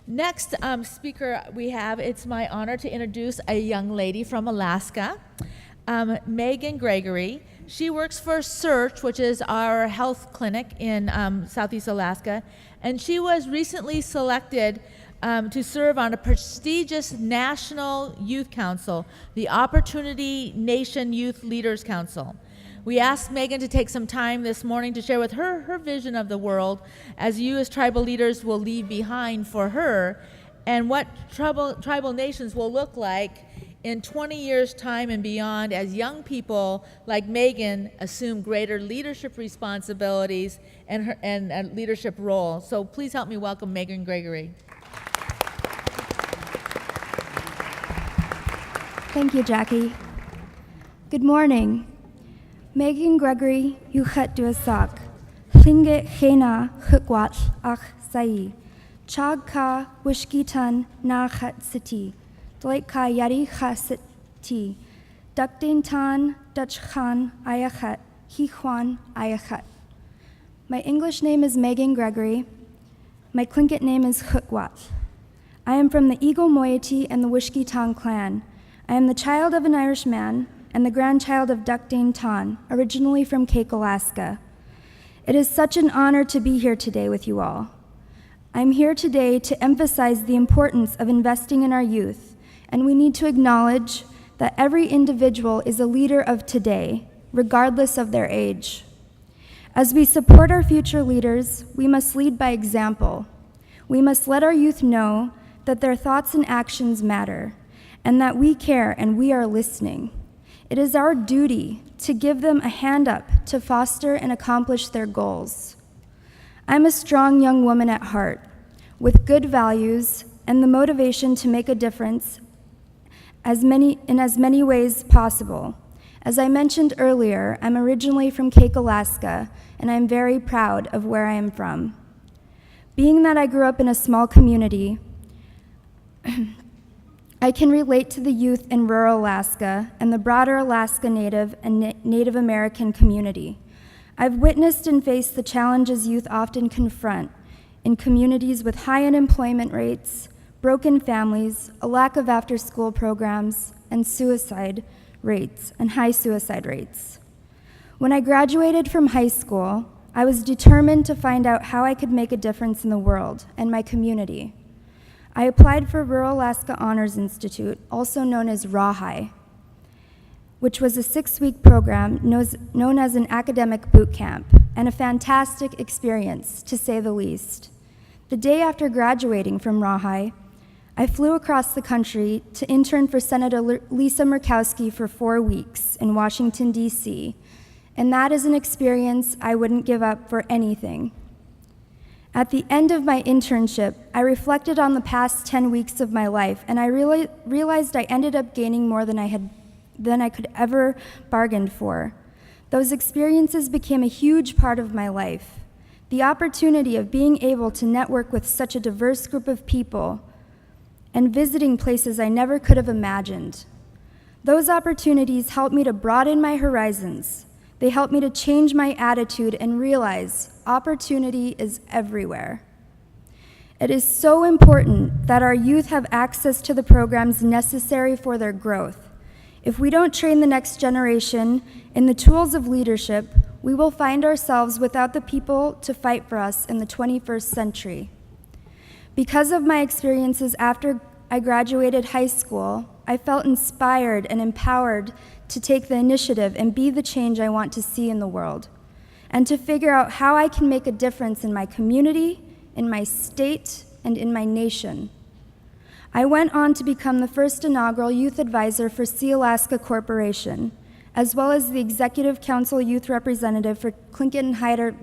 Next speaker we have, it's my honor to introduce a young lady from Alaska, Megan Gregory. She works for Search, which is our health clinic in Southeast Alaska, and she was recently selected to serve on a prestigious National Youth Council, the Opportunity Nation Youth Leaders Council. We asked Megan to take some time this morning to share with her vision of the world as you as tribal leaders will leave behind for her, and what tribal nations will look like in 20 years' time and beyond as young people like Megan assume greater leadership responsibilities and a leadership role. So please help me welcome Megan Gregory. Thank you, Jackie. Good morning. Megan Gregory, yuchat duasak. Klinge hena hukwat ach sai. Chag ka wishkitan na chat city. Dlek ka yari cha city. Dukdin tan Dutch khan ayachat. Hichwan ayachat. My English name is Megan Gregory. My Tlingit name is Hukwat. I am from the Eagle moiety and the Wishkitan clan. I am the child of an Irish man and the grandchild of Dukdane Tan, originally from Cake, Alaska. It is such an honor to be here today with you all. I'm here today to emphasize the importance of investing in our youth, and we need to acknowledge that every individual is a leader of today, regardless of their age. As we support our future leaders, we must lead by example. We must let our youth know that their thoughts and actions matter, and that we care and we are listening. It is our duty to give them a hand up to foster and accomplish their goals. I'm a strong young woman at heart, with good values and the motivation to make a difference in as many ways possible. As I mentioned earlier, I'm originally from Cake, Alaska, and I'm very proud of where I am from. Being that I grew up in a small community, I can relate to the youth in rural Alaska and the broader Alaska Native and Native American community. I've witnessed and faced the challenges youth often confront in communities with high unemployment rates, broken families, a lack of after-school programs, and suicide rates, and high suicide rates. When I graduated from high school, I was determined to find out how I could make a difference in the world and my community. I applied for Rural Alaska Honors Institute, also known as RAHI, which was a 6-week program known as an academic boot camp, and a fantastic experience, to say the least. The day after graduating from RAHI, I flew across the country to intern for Senator Lisa Murkowski for 4 weeks in Washington, D.C., and that is an experience I wouldn't give up for anything. At the end of my internship, I reflected on the past 10 weeks of my life, and I realized I ended up gaining more than I could ever bargained for. Those experiences became a huge part of my life. The opportunity of being able to network with such a diverse group of people and visiting places I never could have imagined. Those opportunities helped me to broaden my horizons. They helped me to change my attitude and realize opportunity is everywhere. It is so important that our youth have access to the programs necessary for their growth. If we don't train the next generation in the tools of leadership, we will find ourselves without the people to fight for us in the 21st century. Because of my experiences after I graduated high school, I felt inspired and empowered to take the initiative and be the change I want to see in the world, and to figure out how I can make a difference in my community, in my state, and in my nation. I went on to become the first inaugural youth advisor for Sea Alaska Corporation, as well as the Executive Council Youth Representative for Tlingit and Haida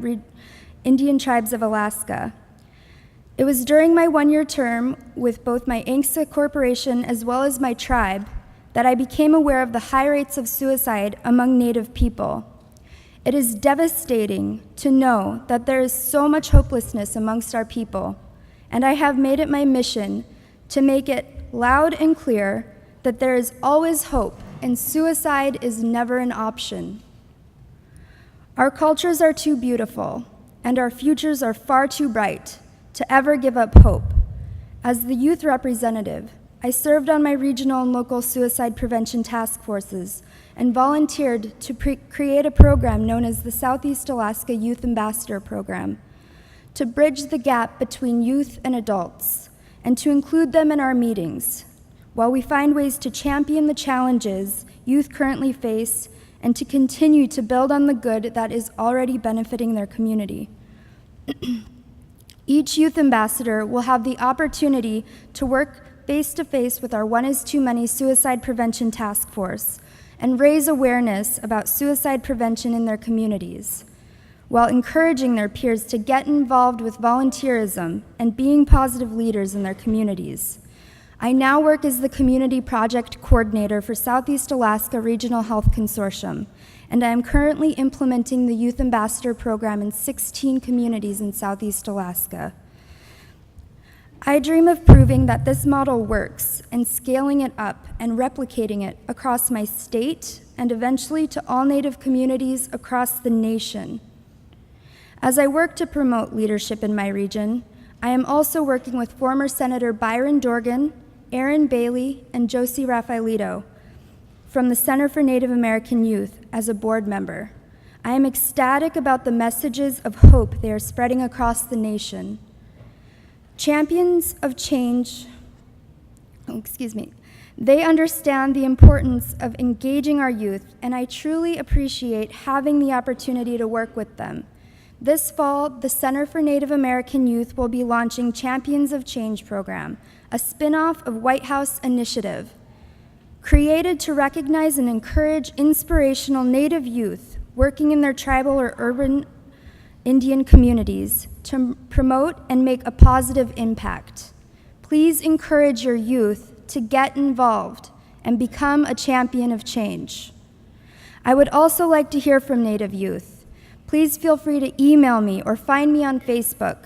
Indian Tribes of Alaska. It was during my 1-year term with both my ANCSA Corporation as well as my tribe that I became aware of the high rates of suicide among Native people. It is devastating to know that there is so much hopelessness amongst our people, and I have made it my mission to make it loud and clear that there is always hope and suicide is never an option. Our cultures are too beautiful, and our futures are far too bright to ever give up hope, As the youth representative, I served on my regional and local suicide prevention task forces and volunteered to create a program known as the Southeast Alaska Youth Ambassador Program to bridge the gap between youth and adults and to include them in our meetings while we find ways to champion the challenges youth currently face and to continue to build on the good that is already benefiting their community. Each youth ambassador will have the opportunity to work face-to-face with our One Is Too Many Suicide Prevention Task Force and raise awareness about suicide prevention in their communities, while encouraging their peers to get involved with volunteerism and being positive leaders in their communities. I now work as the Community Project Coordinator for Southeast Alaska Regional Health Consortium, and I am currently implementing the Youth Ambassador Program in 16 communities in Southeast Alaska. I dream of proving that this model works and scaling it up and replicating it across my state and eventually to all Native communities across the nation. As I work to promote leadership in my region, I am also working with former Senator Byron Dorgan, Aaron Bailey, and Josie Rafaelito from the Center for Native American Youth as a board member. I am ecstatic about the messages of hope they are spreading across the nation. Champions of change, they understand the importance of engaging our youth, and I truly appreciate having the opportunity to work with them. This fall, the Center for Native American Youth will be launching Champions of Change program, a spin-off of White House Initiative, created to recognize and encourage inspirational Native youth working in their tribal or urban Indian communities to promote and make a positive impact. Please encourage your youth to get involved and become a champion of change. I would also like to hear from Native youth. Please feel free to email me or find me on Facebook.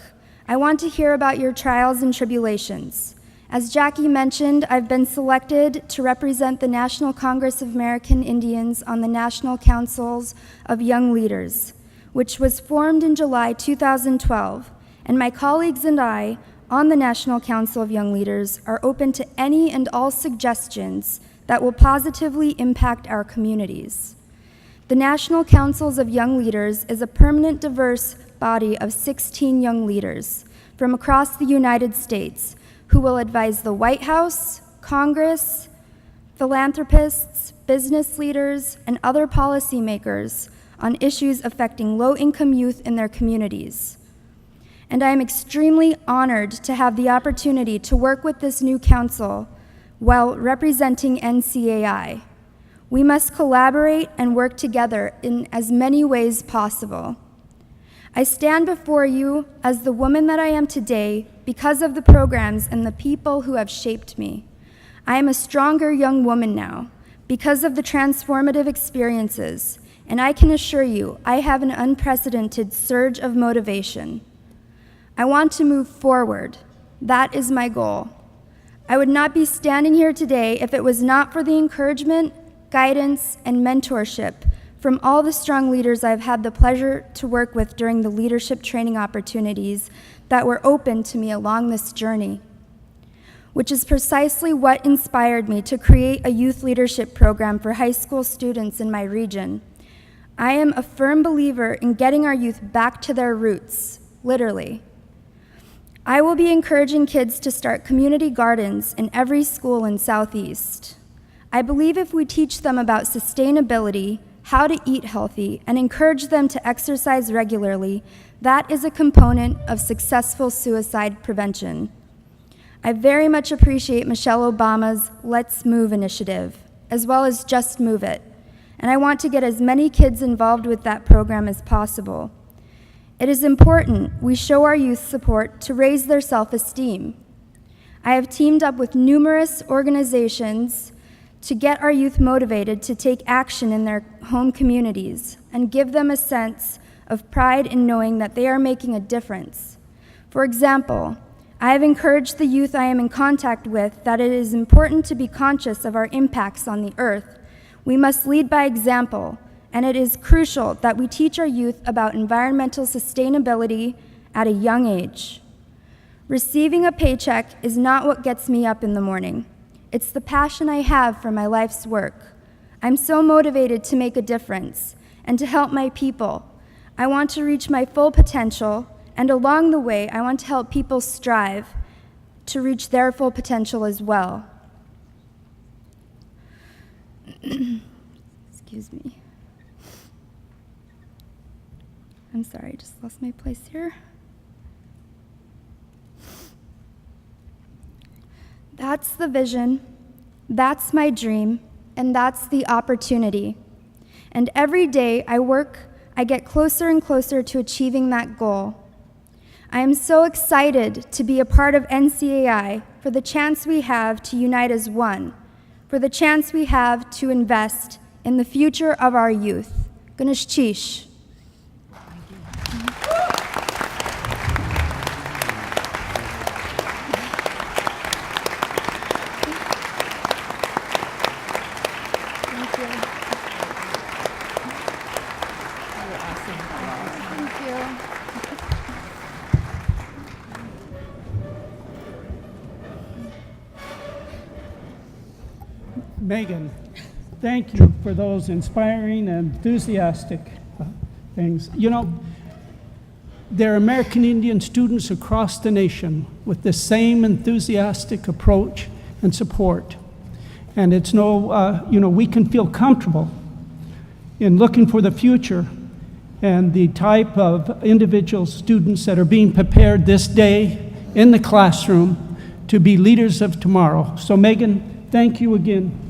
I want to hear about your trials and tribulations. As Jackie mentioned, I've been selected to represent the National Congress of American Indians on the National Councils of Young Leaders, which was formed in July 2012, and my colleagues and I on the National Council of Young Leaders are open to any and all suggestions that will positively impact our communities. The National Councils of Young Leaders is a permanent diverse body of 16 young leaders from across the United States who will advise the White House, Congress, philanthropists, business leaders, and other policymakers on issues affecting low-income youth in their communities. And I am extremely honored to have the opportunity to work with this new council while representing NCAI. We must collaborate and work together in as many ways possible. I stand before you as the woman that I am today because of the programs and the people who have shaped me. I am a stronger young woman now because of the transformative experiences, and I can assure you I have an unprecedented surge of motivation. I want to move forward. That is my goal. I would not be standing here today if it was not for the encouragement, guidance, and mentorship from all the strong leaders I've had the pleasure to work with during the leadership training opportunities that were open to me along this journey, which is precisely what inspired me to create a youth leadership program for high school students in my region. I am a firm believer in getting our youth back to their roots, literally. I will be encouraging kids to start community gardens in every school in Southeast. I believe if we teach them about sustainability, how to eat healthy, and encourage them to exercise regularly, that is a component of successful suicide prevention. I very much appreciate Michelle Obama's Let's Move initiative, as well as Just Move It, and I want to get as many kids involved with that program as possible. It is important we show our youth support to raise their self-esteem. I have teamed up with numerous organizations to get our youth motivated to take action in their home communities and give them a sense of pride in knowing that they are making a difference. For example, I have encouraged the youth I am in contact with that it is important to be conscious of our impacts on the earth. We must lead by example, and it is crucial that we teach our youth about environmental sustainability at a young age. Receiving a paycheck is not what gets me up in the morning. It's the passion I have for my life's work. I'm so motivated to make a difference and to help my people. I want to reach my full potential, and along the way, I want to help people strive to reach their full potential as well. Excuse me. I'm sorry, I just lost my place here. That's the vision, that's my dream, and that's the opportunity. And every day I work, I get closer and closer to achieving that goal. I am so excited to be a part of NCAI for the chance we have to unite as one, for the chance we have to invest in the future of our youth. Ganesh Chish. Megan, thank you for those inspiring and enthusiastic things. You know, there are American Indian students across the nation with the same enthusiastic approach and support. And it's we can feel comfortable in looking for the future and the type of individual students that are being prepared this day in the classroom to be leaders of tomorrow. So Megan, thank you again